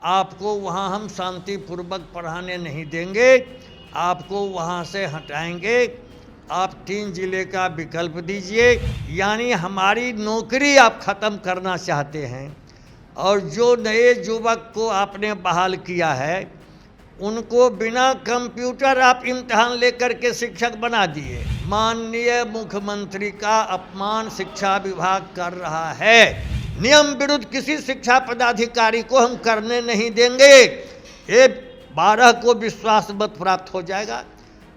आपको वहाँ हम शांतिपूर्वक पढ़ाने नहीं देंगे, आपको वहाँ से हटाएंगे। आप 3 जिले का विकल्प दीजिए। यानी हमारी नौकरी आप ख़त्म करना चाहते हैं। और जो नए युवक को आपने बहाल किया है उनको बिना कंप्यूटर आप इम्तिहान लेकर के शिक्षक बना दिए। माननीय मुख्यमंत्री का अपमान शिक्षा विभाग कर रहा है। नियम विरुद्ध किसी शिक्षा पदाधिकारी को हम करने नहीं देंगे। ये 12 को विश्वास मत प्राप्त हो जाएगा,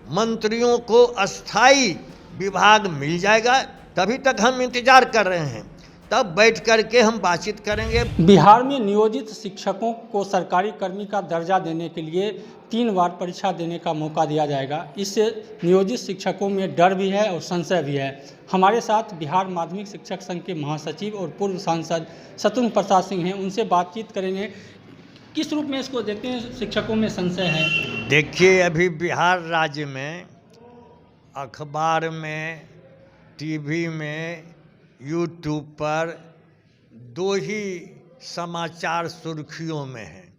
मंत्रियों को अस्थाई विभाग मिल जाएगा, तभी तक हम इंतजार कर रहे हैं, तब बैठ करके हम बातचीत करेंगे। बिहार में नियोजित शिक्षकों को सरकारी कर्मी का दर्जा देने के लिए 3 बार परीक्षा देने का मौका दिया जाएगा। इससे नियोजित शिक्षकों में डर भी है और संशय भी है। हमारे साथ बिहार माध्यमिक शिक्षक संघ के महासचिव और पूर्व सांसद शत्रुघ्न प्रसाद सिंह हैं, उनसे बातचीत करेंगे। किस रूप में इसको देखते हैं, शिक्षकों में संशय है? देखिए, अभी बिहार राज्य में अखबार में, टीवी में, यूट्यूब पर 2 ही समाचार सुर्खियों में हैं।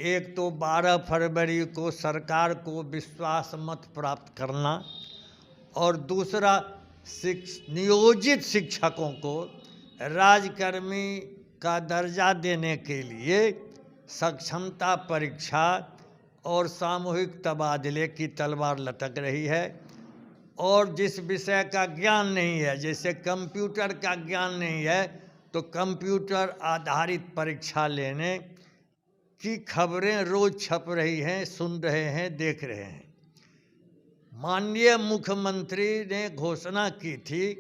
एक तो 12 फरवरी को सरकार को विश्वास मत प्राप्त करना, और दूसरा नियोजित शिक्षकों को राजकर्मी का दर्जा देने के लिए सक्षमता परीक्षा और सामूहिक तबादले की तलवार लटक रही है। और जिस विषय का ज्ञान नहीं है, जैसे कंप्यूटर का ज्ञान नहीं है, तो कंप्यूटर आधारित परीक्षा लेने की खबरें रोज छप रही हैं, सुन रहे हैं, देख रहे हैं। माननीय मुख्यमंत्री ने घोषणा की थी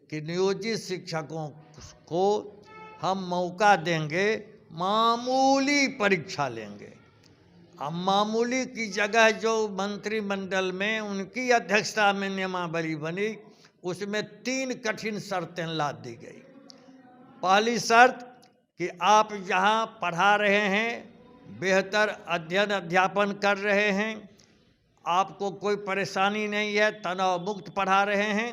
कि नियोजित शिक्षकों को हम मौका देंगे, मामूली परीक्षा लेंगे। अब मामूली की जगह जो मंत्रिमंडल में उनकी अध्यक्षता में नियमावली बनी, उसमें 3 कठिन शर्तें लाद दी गई। पहली शर्त कि आप जहां पढ़ा रहे हैं, बेहतर अध्ययन अध्यापन कर रहे हैं, आपको कोई परेशानी नहीं है, तनाव मुक्त पढ़ा रहे हैं,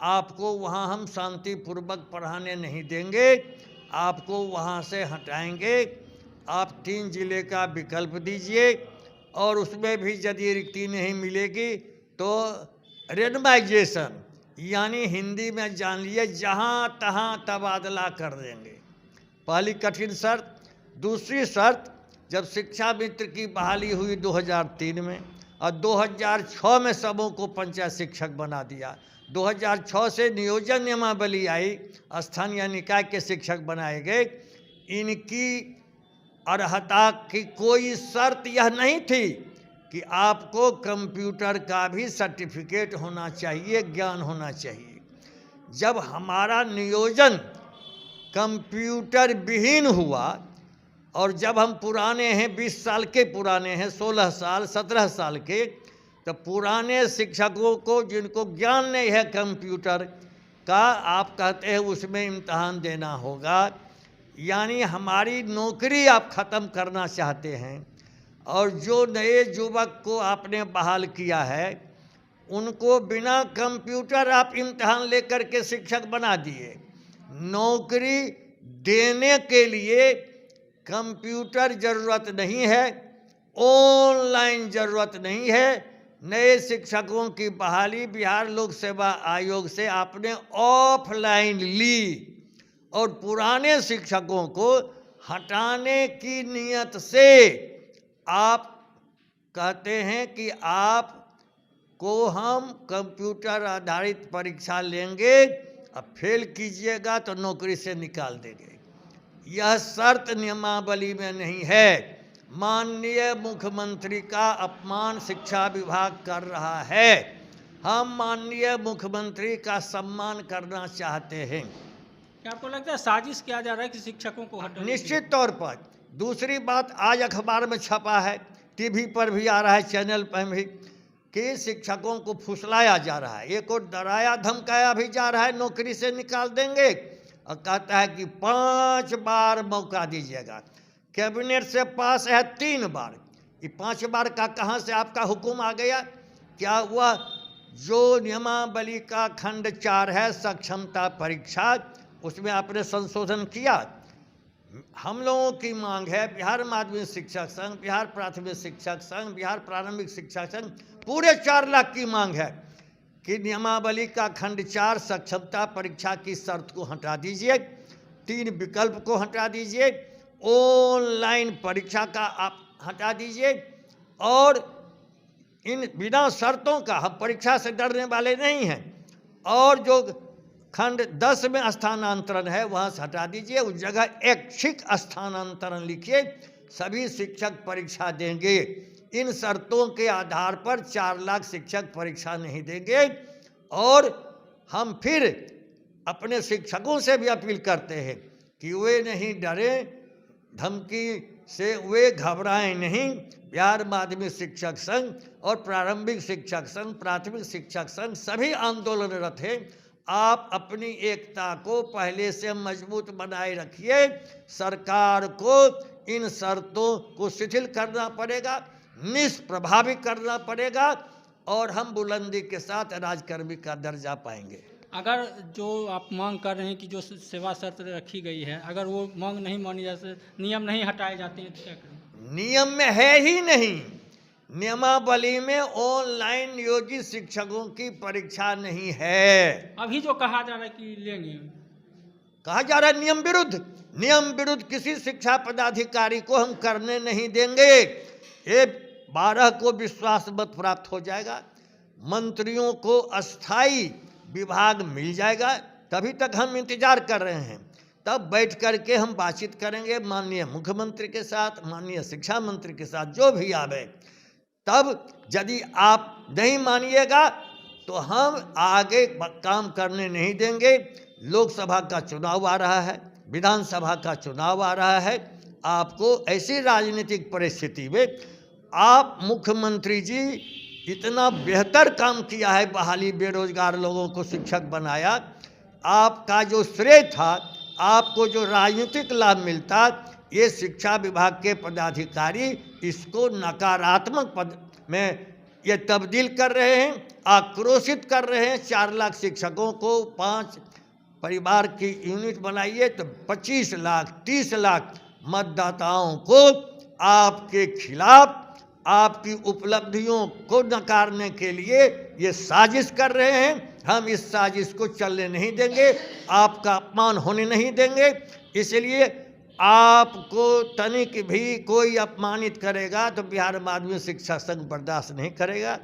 आपको वहां हम शांतिपूर्वक पढ़ाने नहीं देंगे, आपको वहां से हटाएंगे। आप 3 जिले का विकल्प दीजिए, और उसमें भी यदि रिक्ति नहीं मिलेगी तो रेंडमाइजेशन, यानी हिंदी में जान लिए जहां तहां तबादला कर देंगे। पहली कठिन शर्त। दूसरी शर्त, जब शिक्षा मित्र की बहाली हुई 2003 में और 2006 में सबों को पंचायत शिक्षक बना दिया, 2006 से नियोजन नियमावली आई, स्थानीय निकाय के शिक्षक बनाए गए। इनकी अर्हता की कोई शर्त यह नहीं थी कि आपको कंप्यूटर का भी सर्टिफिकेट होना चाहिए, ज्ञान होना चाहिए। जब हमारा नियोजन कंप्यूटर विहीन हुआ, और जब हम पुराने हैं, 20 साल के पुराने हैं, 16 साल 17 साल के, तो पुराने शिक्षकों को जिनको ज्ञान नहीं है कंप्यूटर का, आप कहते हैं उसमें इम्तहान देना होगा। यानी हमारी नौकरी आप ख़त्म करना चाहते हैं। और जो नए युवक को आपने बहाल किया है उनको बिना कंप्यूटर आप इम्तिहान लेकर के शिक्षक बना दिए। नौकरी देने के लिए कंप्यूटर ज़रूरत नहीं है, ऑनलाइन ज़रूरत नहीं है। नए शिक्षकों की बहाली बिहार लोक सेवा आयोग से आपने ऑफलाइन ली, और पुराने शिक्षकों को हटाने की नियत से आप कहते हैं कि आप को हम कंप्यूटर आधारित परीक्षा लेंगे, अब फेल कीजिएगा तो नौकरी से निकाल देंगे। यह शर्त नियमावली में नहीं है। माननीय मुख्यमंत्री का अपमान शिक्षा विभाग कर रहा है। हम माननीय मुख्यमंत्री का सम्मान करना चाहते हैं। क्या आपको लगता है साजिश किया जा रहा है कि शिक्षकों को हटाने? निश्चित तौर पर। दूसरी बात, आज अखबार में छपा है, टीवी पर भी आ रहा है, चैनल पर भी, कि शिक्षकों को फुसलाया जा रहा है। एक और डराया धमकाया भी जा रहा है, नौकरी से निकाल देंगे, और कहता है कि 5 बार मौका दीजिएगा। कैबिनेट से पास है 3 बार, ये 5 बार का कहाँ से आपका हुक्म आ गया? क्या वह जो नियमावली का खंड 4 है, सक्षमता परीक्षा, उसमें आपने संशोधन किया? हम लोगों की मांग है, बिहार माध्यमिक शिक्षक संघ, बिहार प्राथमिक शिक्षक संघ, बिहार प्रारंभिक शिक्षक संघ, पूरे 4 लाख की मांग है कि नियमावली का खंड 4 सक्षमता परीक्षा की शर्त को हटा दीजिए, 3 विकल्प को हटा दीजिए, ऑनलाइन परीक्षा का आप हटा दीजिए, और इन बिना शर्तों का, हम परीक्षा से डरने वाले नहीं हैं, और जो खंड 10 में स्थानांतरण है वहाँ से हटा दीजिए, उस जगह ऐच्छिक स्थानांतरण लिखिए, सभी शिक्षक परीक्षा देंगे। इन शर्तों के आधार पर 4 लाख शिक्षक परीक्षा नहीं देंगे। और हम फिर अपने शिक्षकों से भी अपील करते हैं कि वे नहीं डरें, धमकी से वे घबराएं नहीं। बिहार माध्यमिक शिक्षक संघ और प्रारंभिक शिक्षक संघ, प्राथमिक शिक्षक संघ सभी आंदोलनरत हैं। आप अपनी एकता को पहले से मजबूत बनाए रखिए। सरकार को इन शर्तों को शिथिल करना पड़ेगा, निष्प्रभावी करना पड़ेगा, और हम बुलंदी के साथ राजकर्मी का दर्जा पाएंगे। अगर जो आप मांग कर रहे हैं कि जो सेवा शर्त रखी गई है, अगर वो मांग नहीं मानी जाती, नियम नहीं हटाए जाते हैं तो क्या करें? नियम में है ही नहीं, नियमावली में ऑनलाइन नियोजित शिक्षकों की परीक्षा नहीं है। अभी जो कहा जा रहा है कि लेंगे, कहा जा रहा है नियम विरुद्ध, नियम विरुद्ध किसी शिक्षा पदाधिकारी को हम करने नहीं देंगे। ये 12 को विश्वास मत प्राप्त हो जाएगा, मंत्रियों को अस्थाई विभाग मिल जाएगा, तभी तक हम इंतजार कर रहे हैं। तब बैठ करके हम बातचीत करेंगे माननीय मुख्यमंत्री के साथ, माननीय शिक्षा मंत्री के साथ, जो भी आवे। तब यदि आप नहीं मानिएगा तो हम आगे काम करने नहीं देंगे। लोकसभा का चुनाव आ रहा है, विधानसभा का चुनाव आ रहा है। आपको ऐसी राजनीतिक परिस्थिति में, आप मुख्यमंत्री जी इतना बेहतर काम किया है, बहाली बेरोजगार लोगों को शिक्षक बनाया, आपका जो श्रेय था, आपको जो राजनीतिक लाभ मिलता, ये शिक्षा विभाग के पदाधिकारी इसको नकारात्मक पद में ये तब्दील कर रहे हैं, आक्रोशित कर रहे हैं। 4 लाख शिक्षकों को 5 परिवार की यूनिट बनाइए तो 25 लाख 30 लाख मतदाताओं को आपके खिलाफ, आपकी उपलब्धियों को नकारने के लिए ये साजिश कर रहे हैं। हम इस साजिश को चलने नहीं देंगे, आपका अपमान होने नहीं देंगे। इसलिए आपको तनिक भी कोई अपमानित करेगा तो बिहार माध्यमिक शिक्षा संघ बर्दाश्त नहीं करेगा।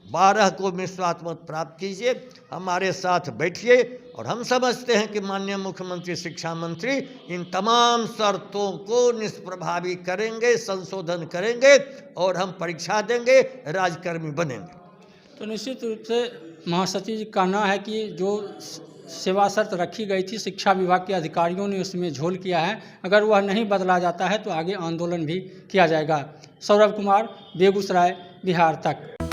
12 को विश्वास मत प्राप्त कीजिए, हमारे साथ बैठिए, और हम समझते हैं कि माननीय मुख्यमंत्री, शिक्षा मंत्री इन तमाम शर्तों को निष्प्रभावी करेंगे, संशोधन करेंगे, और हम परीक्षा देंगे, राजकर्मी बनेंगे। तो निश्चित रूप से महासचिव जी का कहना है कि जो सेवा शर्त रखी गई थी, शिक्षा विभाग के अधिकारियों ने उसमें झोल किया है। अगर वह नहीं बदला जाता है तो आगे आंदोलन भी किया जाएगा। सौरभ कुमार, बेगूसराय, बिहार तक।